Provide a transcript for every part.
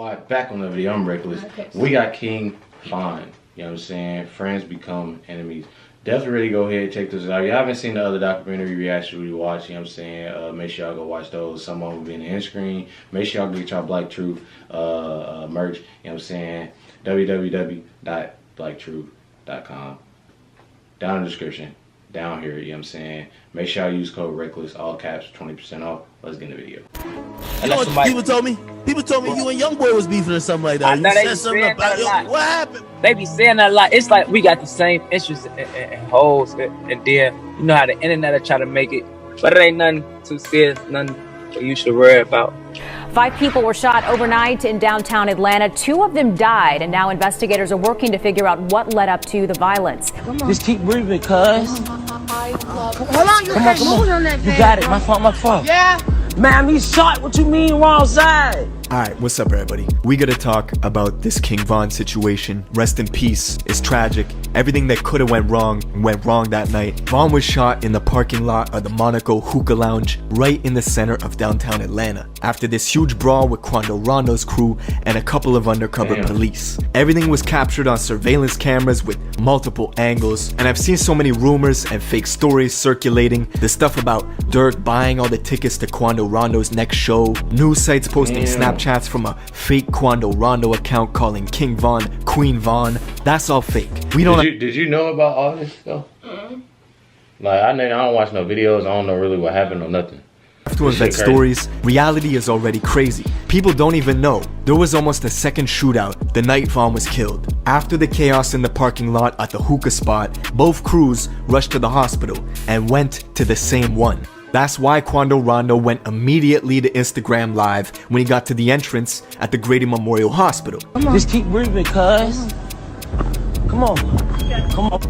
Alright, back on the video, I'm Reckless. We got King Von. You know what I'm saying? Friends become enemies. Definitely really go ahead and check this out. If you haven't seen the other documentary reaction we watched, you know what I'm saying? Make sure y'all go watch those. Some of them will be in the end screen. Make sure y'all get y'all Black Truth merch. You know what I'm saying? www.blacktruth.com. Down in the description. Down here, you know what I'm saying? Make sure y'all use code RECKLESS, all caps, 20% off. Let's get in the video. You know what people told me? People told me you and Young Boy was beefing or something like that. You said something about what happened? They be saying that a lot. It's like we got the same interests in hoes, and then you know how the internet will try to make it, but it ain't nothing too serious, nothing you should worry about. 5 people were shot overnight in downtown Atlanta. 2 of them died, and now investigators are working to figure out what led up to the violence. Just keep breathing, cuz. Hold on, you can't move on that thing. You got it. My fault. Yeah. Man, he shot. What you mean wrong side? Alright, what's up everybody? We gotta talk about this King Von situation. Rest in peace. It's tragic. Everything that could've went wrong that night. Von was shot in the parking lot of the Monaco Hookah Lounge right in the center of downtown Atlanta after this huge brawl with Quando Rondo's crew and a couple of undercover police. Everything was captured on surveillance cameras with multiple angles, and I've seen so many rumors and fake stories circulating. The stuff about Dirk buying all the tickets to Quando Rondo's next show, news sites posting Snapchats from a fake Quando Rondo account calling King Von Queen Von. That's all fake. We don't. Did you know about all this stuff? Like I don't watch no videos. I don't know really what happened or nothing. Have to invent stories. Reality is already crazy. People don't even know. There was almost a second shootout the night Von was killed. After the chaos in the parking lot at the hookah spot, both crews rushed to the hospital and went to the same one. That's why Quando Rondo went immediately to Instagram Live when he got to the entrance at the Grady Memorial Hospital. Just keep breathing, cuz. Come on.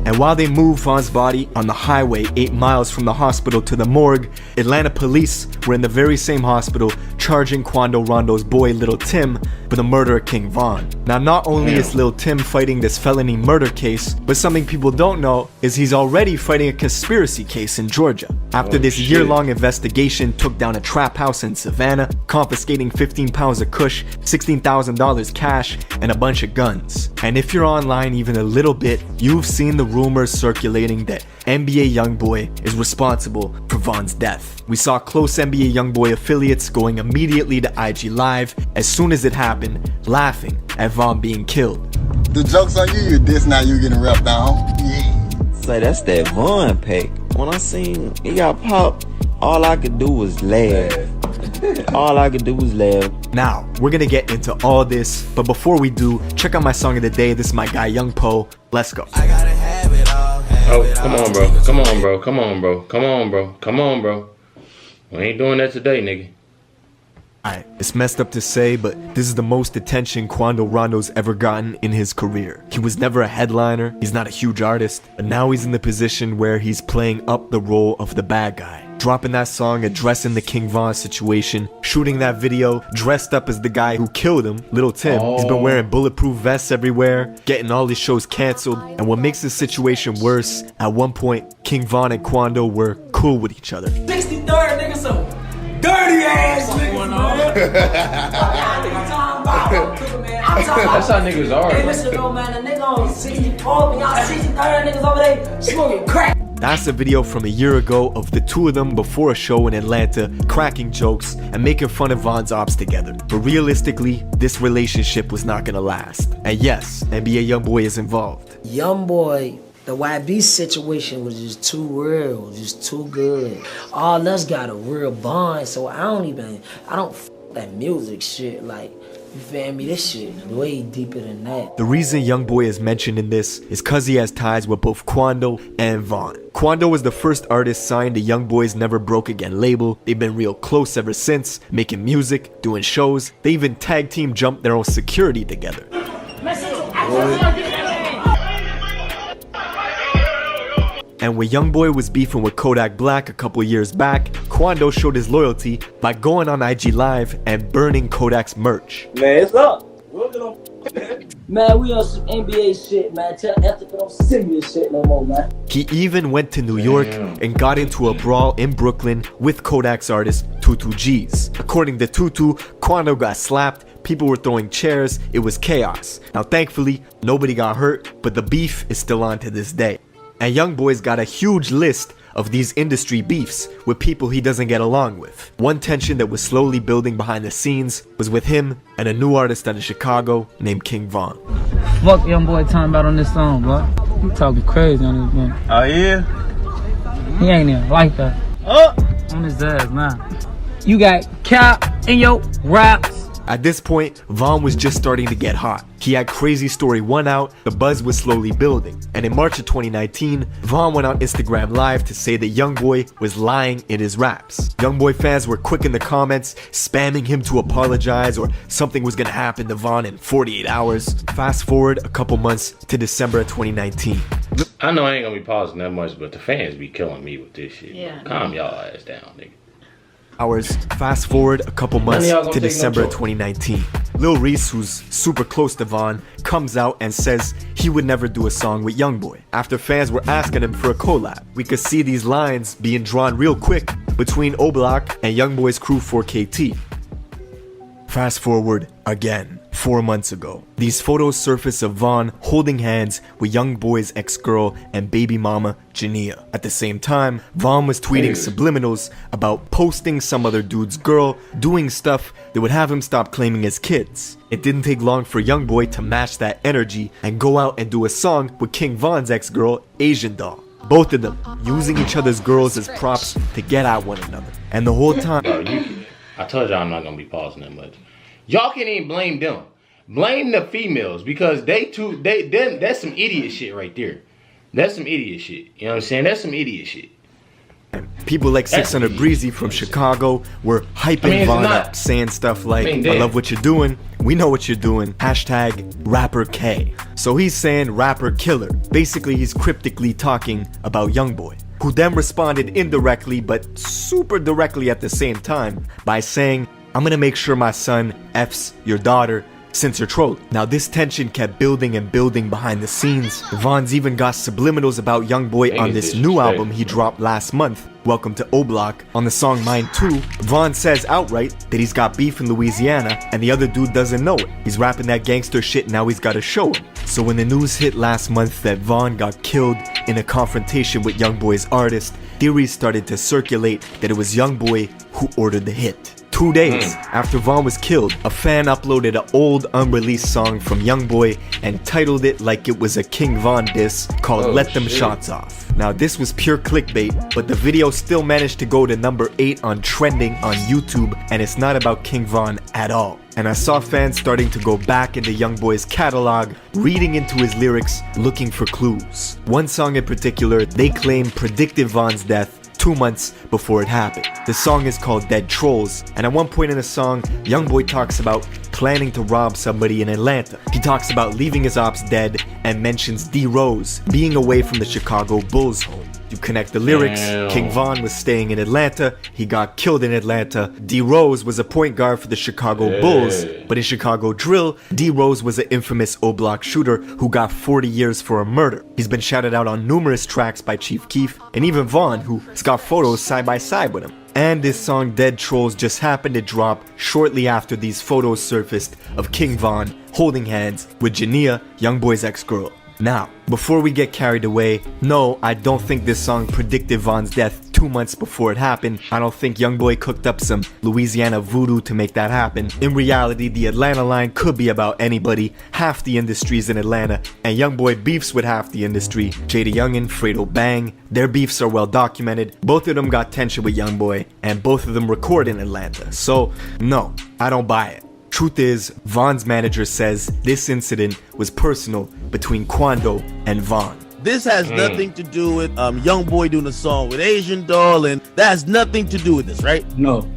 And while they moved Von's body on the highway 8 miles from the hospital to the morgue, Atlanta police were in the very same hospital charging Quando Rondo's boy Lil Tim for the murder of King Von. Now not only is Lil Tim fighting this felony murder case, but something people don't know is he's already fighting a conspiracy case in Georgia. After this year-long investigation took down a trap house in Savannah, confiscating 15 pounds of kush, $16,000 cash, and a bunch of guns. And if you're online even a little bit, you've seen the rumors circulating that NBA Youngboy is responsible for Von's death. We saw close NBA Youngboy affiliates going immediately to IG Live as soon as it happened, laughing at Von being killed. The joke's on you, you diss, now you getting wrapped down. Yeah. Say that's that Von pick. When I seen it got popped, all I could do was laugh. All I could do was laugh. Now, we're gonna get into all this, but before we do, check out my song of the day. This is my guy Young Po. Let's go. Oh, come on, bro. Come on, bro. Come on, bro. Come on, bro. Come on, bro. We ain't doing that today, nigga. Alright, it's messed up to say, but this is the most attention Quando Rondo's ever gotten in his career. He was never a headliner, he's not a huge artist, but now he's in the position where he's playing up the role of the bad guy. Dropping that song, addressing the King Von situation, shooting that video, dressed up as the guy who killed him, Lil Tim. He's been wearing bulletproof vests everywhere, getting all his shows canceled, and what makes this situation worse, at one point, King Von and Quando were cool with each other. 63rd, nigga, so dirty ass niggas, man. That's how niggas are. Hey, listen, though, man, the nigga on 64, and y'all 63rd niggas over there smoking crack. That's a video from a year ago of the two of them before a show in Atlanta, cracking jokes and making fun of Von's ops together. But realistically, this relationship was not gonna last. And yes, NBA Youngboy is involved. Youngboy, the YB situation was just too real, just too good. All us got a real bond, so I don't f that music shit, like, you feel me? This shit way deeper than that. The reason Youngboy is mentioned in this is cause he has ties with both Quando and Von. Quando was the first artist signed to Youngboy's Never Broke Again label. They've been real close ever since, making music, doing shows. They even tag team jumped their own security together. And when Youngboy was beefing with Kodak Black a couple years back, Quando showed his loyalty by going on IG Live and burning Kodak's merch. Man, it's up. Man, we on some NBA shit, man. Tell Ethica don't send me this shit no more, man. He even went to New York and got into a brawl in Brooklyn with Kodak's artist, 22 G's. According to Tutu, Quando got slapped, People were throwing chairs. It was chaos. Now, thankfully, nobody got hurt, but the beef is still on to this day. And YoungBoy's got a huge list of these industry beefs with people he doesn't get along with. One tension that was slowly building behind the scenes was with him and a new artist out of Chicago named King Von. Fuck YoungBoy talking about on this song, bro. He talking crazy on this one. Oh yeah? He ain't even like that. On his ass, nah. You got cap in your raps. At this point, Von was just starting to get hot. He had Crazy Story 1 out, the buzz was slowly building. And in March of 2019, Von went on Instagram Live to say that YoungBoy was lying in his raps. YoungBoy fans were quick in the comments, spamming him to apologize or something was gonna happen to Von in 48 hours. Fast forward a couple months to December of 2019. I know I ain't gonna be pausing that much, but the fans be killing me with this shit. Yeah. Calm y'all ass down, nigga. Fast forward a couple months to December of 2019. Lil Reese, who's super close to Von, comes out and says he would never do a song with YoungBoy. After fans were asking him for a collab, we could see these lines being drawn real quick between O-Block and YoungBoy's crew 4KT. Fast forward again, 4 months ago. These photos surface of Von holding hands with YoungBoy's ex-girl and baby mama, Jania. At the same time, Von was tweeting subliminals about posting some other dude's girl, doing stuff that would have him stop claiming his kids. It didn't take long for YoungBoy to match that energy and go out and do a song with King Von's ex-girl, Asian Doll. Both of them using each other's girls as props to get at one another. And the whole time... I told y'all I'm not gonna be pausing that much. Y'all can't even blame them. Blame the females because that's some idiot shit right there. That's some idiot shit. You know what I'm saying? That's some idiot shit. People like 600 Breezy from Chicago were hyping Von up, saying stuff like, I love what you're doing, we know what you're doing, hashtag rapper K. So he's saying rapper killer. Basically, he's cryptically talking about YoungBoy, who then responded indirectly but super directly at the same time by saying, I'm gonna make sure my son F's your daughter since you're trolling. Now this tension kept building and building behind the scenes. Von's even got subliminals about YoungBoy on this new album he dropped last month, Welcome to O-Block. On the song Mine 2, Von says outright that he's got beef in Louisiana and the other dude doesn't know it. He's rapping that gangster shit, now he's gotta show him. So when the news hit last month that Von got killed in a confrontation with YoungBoy's artist, theories started to circulate that it was YoungBoy who ordered the hit. 2 days after Von was killed, a fan uploaded an old unreleased song from YoungBoy and titled it like it was a King Von diss called Let Them Shots Off. Now this was pure clickbait, but the video still managed to go to number 8 on trending on YouTube, and it's not about King Von at all. And I saw fans starting to go back into YoungBoy's catalog, reading into his lyrics, looking for clues. One song in particular, they claim predicted Von's death 2 months before it happened. The song is called Dead Trolls, and at one point in the song, YoungBoy talks about planning to rob somebody in Atlanta. He talks about leaving his ops dead and mentions D Rose being away from the Chicago Bulls home. You connect the lyrics, King Von was staying in Atlanta, he got killed in Atlanta. D Rose was a point guard for the Chicago Bulls, but in Chicago drill, D Rose was an infamous O-Block shooter who got 40 years for a murder. He's been shouted out on numerous tracks by Chief Keef, and even Von, who's got photos side by side with him. And this song Dead Trolls just happened to drop shortly after these photos surfaced of King Von holding hands with Jania, YoungBoy's ex-girl. Now, before we get carried away, no, I don't think this song predicted Von's death 2 months before it happened. I don't think YoungBoy cooked up some Louisiana voodoo to make that happen. In reality, the Atlanta line could be about anybody. Half the industry's in Atlanta, and YoungBoy beefs with half the industry. Jada Youngin, Fredo Bang, their beefs are well documented. Both of them got tension with YoungBoy, and both of them record in Atlanta. So, no, I don't buy it. Truth is, Von's manager says this incident was personal between Quando and Von. This has nothing to do with YoungBoy doing a song with Asian Doll, and that has nothing to do with this, right? No,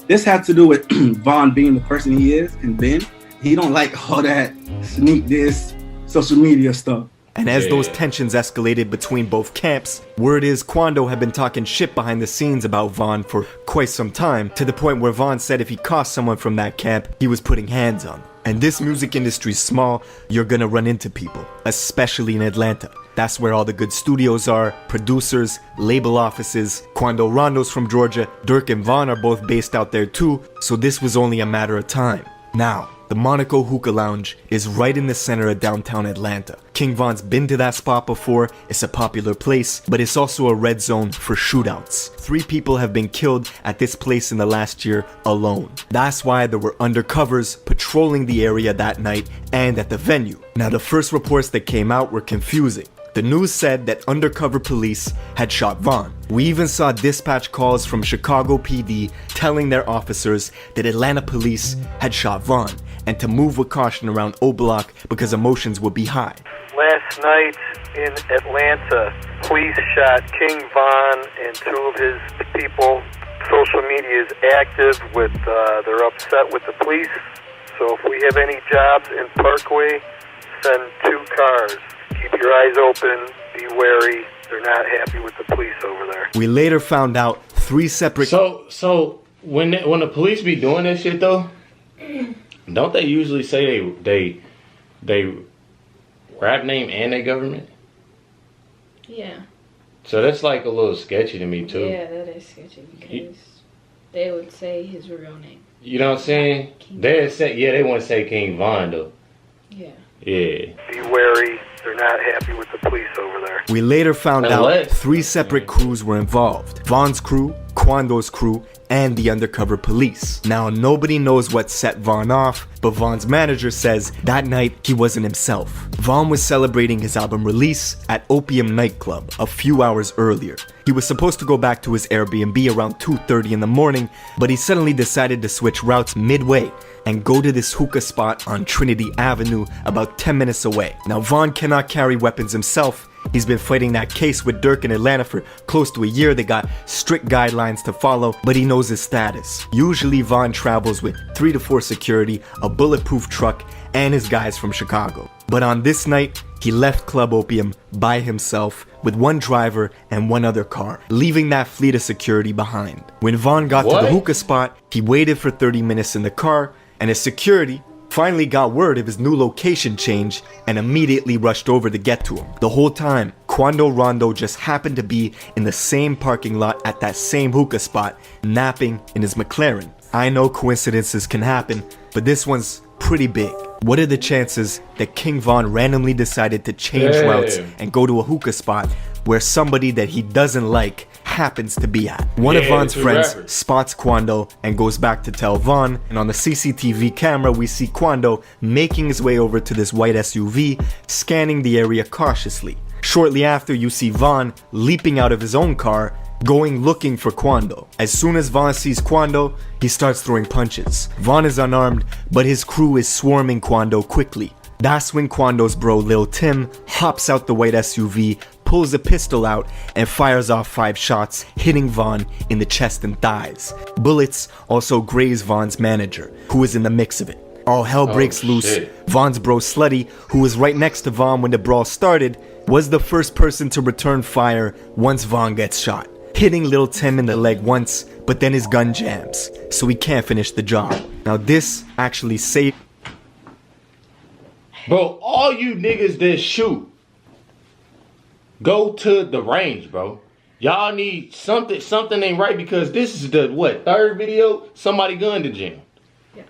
this has to do with Von being the person he is, and Ben, he don't like all that sneak this social media stuff. And as those tensions escalated between both camps, word is Quando had been talking shit behind the scenes about Von for quite some time, to the point where Von said if he caught someone from that camp, he was putting hands on them. And this music industry's small, you're gonna run into people, especially in Atlanta. That's where all the good studios are, producers, label offices. Quando Rondo's from Georgia, Dirk and Von are both based out there too, so this was only a matter of time. Now, The Monaco Hookah Lounge is right in the center of downtown Atlanta. King Von's been to that spot before, it's a popular place, but it's also a red zone for shootouts. 3 people have been killed at this place in the last year alone. That's why there were undercovers patrolling the area that night and at the venue. Now the first reports that came out were confusing. The news said that undercover police had shot Von. We even saw dispatch calls from Chicago PD telling their officers that Atlanta police had shot Von and to move with caution around O Block because emotions would be high. Last night in Atlanta, police shot King Von and 2 of his people. Social media is active with, they're upset with the police. So if we have any jobs in Parkway, send 2 cars. Keep your eyes open, be wary. They're not happy with the police over there. We later found out 3 separate... So when the police be doing that shit though, don't they usually say they rap name and their government? Yeah. So that's like a little sketchy to me too. Yeah, that is sketchy because they would say his real name. You know what I'm saying? They want to say King Von though. Yeah. Yeah. Be wary. They're not happy with the police over there. We later found out 3 separate crews were involved. Von's crew, Quando's crew, and the undercover police. Now, nobody knows what set Von off, but Von's manager says that night he wasn't himself. Von was celebrating his album release at Opium nightclub a few hours earlier. He was supposed to go back to his Airbnb around 2:30 in the morning, but he suddenly decided to switch routes midway and go to this hookah spot on Trinity Avenue about 10 minutes away. Now, Von cannot carry weapons himself. He's been fighting that case with Dirk in Atlanta for close to a year. They got strict guidelines to follow, but he knows his status. Usually Von travels with 3 to 4 security, a bulletproof truck, and his guys from Chicago. But on this night, he left Club Opium by himself with 1 driver and 1 other car, leaving that fleet of security behind. When Von got to the hookah spot, he waited for 30 minutes in the car, and his security finally got word of his new location change and immediately rushed over to get to him. The whole time, Quando Rondo just happened to be in the same parking lot at that same hookah spot, napping in his McLaren. I know coincidences can happen, but this one's pretty big. What are the chances that King Von randomly decided to change routes and go to a hookah spot where somebody that he doesn't like happens to be at? One of Von's friends spots Quando and goes back to tell Von, and on the CCTV camera we see Quando making his way over to this white SUV, scanning the area cautiously. Shortly after, you see Von leaping out of his own car, going looking for Quando. As soon as Von sees Quando, he starts throwing punches. Von is unarmed, but his crew is swarming Quando quickly. That's when Quando's bro Lil Tim hops out the white SUV, pulls a pistol out, and fires off 5 shots, hitting Von in the chest and thighs. Bullets also graze Von's manager, who is in the mix of it. All hell breaks loose. Von's bro Slutty, who was right next to Von when the brawl started, was the first person to return fire once Von gets shot, hitting Lil Tim in the leg once, but then his gun jams, so he can't finish the job. Now this actually saved... Bro, all you niggas that shoot, go to the range, bro. Y'all need something ain't right, because this is the, 3rd video somebody gunned the gym. Yeah.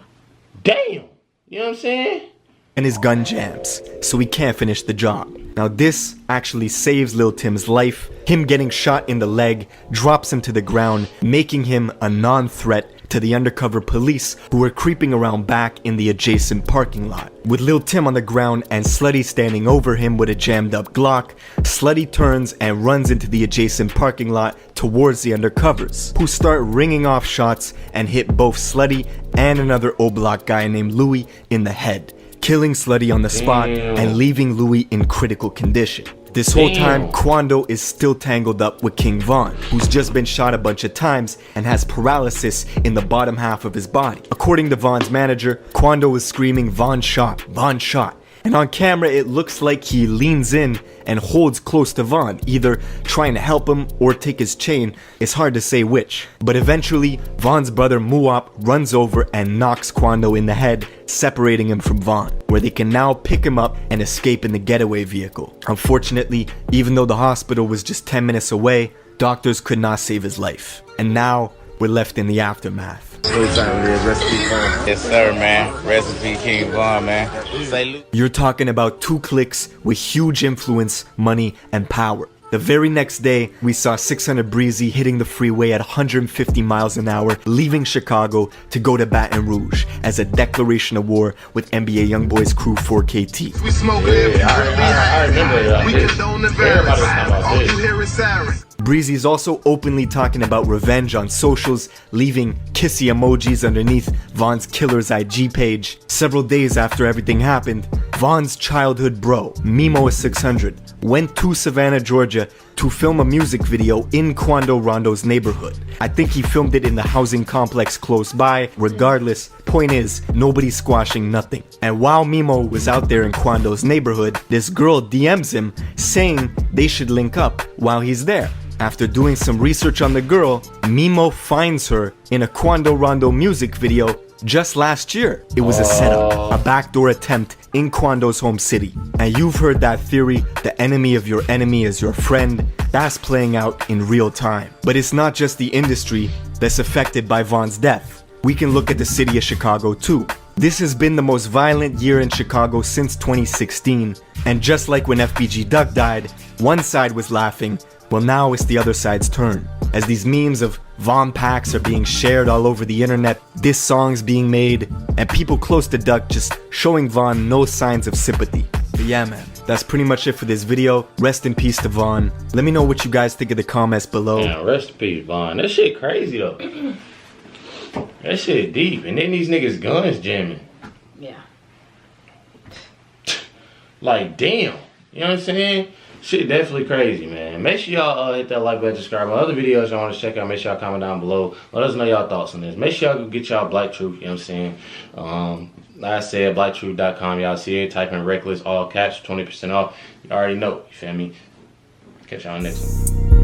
Damn. You know what I'm saying? And his gun jams, so he can't finish the job. Now this actually saves Lil Tim's life. Him getting shot in the leg drops him to the ground, making him a non-threat to the undercover police who were creeping around back in the adjacent parking lot. With Lil Tim on the ground and Slutty standing over him with a jammed up Glock, Slutty turns and runs into the adjacent parking lot towards the undercovers, who start ringing off shots and hit both Slutty and another O-Block guy named Louis in the head, killing Slutty on the spot and leaving Louis in critical condition. This whole time, Quando is still tangled up with King Von, who's just been shot a bunch of times and has paralysis in the bottom half of his body. According to Von's manager, Quando is screaming, "Von shot, Von shot." And on camera, it looks like he leans in and holds close to Von, either trying to help him or take his chain. It's hard to say which. But eventually, Von's brother Muop runs over and knocks Quando in the head, separating him from Von, where they can now pick him up and escape in the getaway vehicle. Unfortunately, even though the hospital was just 10 minutes away, doctors could not save his life. And now, we're left in the aftermath. Smooth time it is. Rest in peace, Von. Yes, sir, man. Rest in peace, King Von, man. Say, you're talking about 2 clicks with huge influence, money, and power. The very next day, we saw 600 Breezy hitting the freeway at 150 miles an hour, leaving Chicago to go to Baton Rouge as a declaration of war with NBA Youngboy's crew 4KT. We smoke it. I remember that. We condone the violence. All you hear is sirens. Breezy is also openly talking about revenge on socials, leaving kissy emojis underneath Von's killer's IG page. Several days after everything happened, Von's childhood bro, Mimo600, went to Savannah, Georgia to film a music video in Quando Rondo's neighborhood. I think he filmed it in the housing complex close by. Regardless, point is, nobody's squashing nothing. And while Mimo was out there in Quando's neighborhood, this girl DMs him saying they should link up while he's there. After doing some research on the girl, Mimo finds her in a Quando Rondo music video just last year. It was a setup, a backdoor attempt in Quando's home city. And you've heard that theory, the enemy of your enemy is your friend. That's playing out in real time. But it's not just the industry that's affected by Von's death. We can look at the city of Chicago too. This has been the most violent year in Chicago since 2016. And just like when FBG Duck died, one side was laughing. Well, now it's the other side's turn. As these memes of Von packs are being shared all over the internet, diss songs being made, and people close to Duck just showing Von no signs of sympathy. But yeah, man, that's pretty much it for this video. Rest in peace to Von. Let me know what you guys think in the comments below. Yeah, rest in peace, Von. That shit crazy though. That shit deep. And then these niggas guns jamming. Yeah. Like, damn. You know what I'm saying? Shit definitely crazy, man. Make sure y'all hit that like button, subscribe. My other videos y'all want to check out, make sure y'all comment down below. Let us know y'all thoughts on this. Make sure y'all go get y'all Black Truth, you know what I'm saying? Like I said, blacktruth.com. Y'all see it. Type in Recklezz, all caps, 20% off. You already know, you feel me? Catch y'all next one.